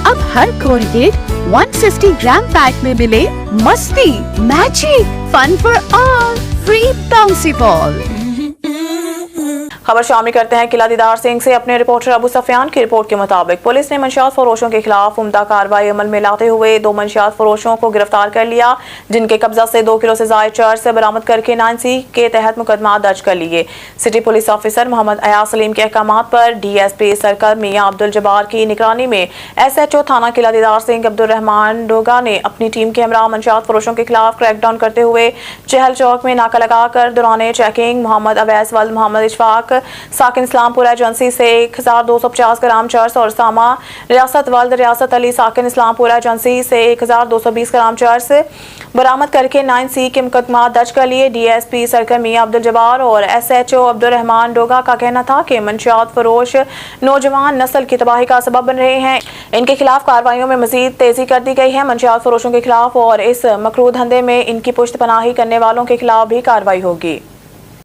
अब हर कोलगेट 150 ग्राम पैक में मिले मस्ती, magic, fun for all, free bouncy ball. खबर शामिल करते हैं किला दीदार सिंह से। अपने रिपोर्टर अबू सफियान की रिपोर्ट के मुताबिक पुलिस ने मंशियात फरोशों के खिलाफ उम्दा कार्रवाई अमल में लाते हुए 2 मंशियात फरोशों को गिरफ्तार कर लिया, जिनके कब्जा से 2 किलो से ज़ायद चर्स बरामद करके 9C के तहत मुकदमा दर्ज कर लिए। City police officer Mohammad Ayaz Saleem के अहकामात पर DSP सर्कल मियां अब्दुल जब्बार की निगरानी में SHO थाना किला दीदार सिंह अब्दुल रहमान डोगा ने अपनी टीम के हमरा मंशियात फरोशों के खिलाफ क्रैकडाउन करते हुए चहल चौक में नाका लगाकर दौरान चेकिंग मोहम्मद अवैस वल्द मोहम्मद इशफाक साकिन इस्लामपुरा एजेंसी से 1250 ग्राम चर्स और सामा रियासत वल्द रियासत अली साकिन इस्लामपुरा एजेंसी से 1220 ग्राम चर्स बरामद करके 9C के मुकदमा दर्ज कर लिए। DSP सर्कल मियां अब्दुल जब्बार और SHO अब्दुल रहमान डोगा का कहना था कि मंशियात फरोश नौजवान नस्ल की तबाही का सबब बन रहे हैं। इनके खिलाफ कार्रवाइयों में मजीद तेजी कर दी गई है। मंशियात फरोशों के खिलाफ और इस मकरूह धंधे में इनकी पुश्त पनाही करने वालों के खिलाफ भी कार्रवाई होगी।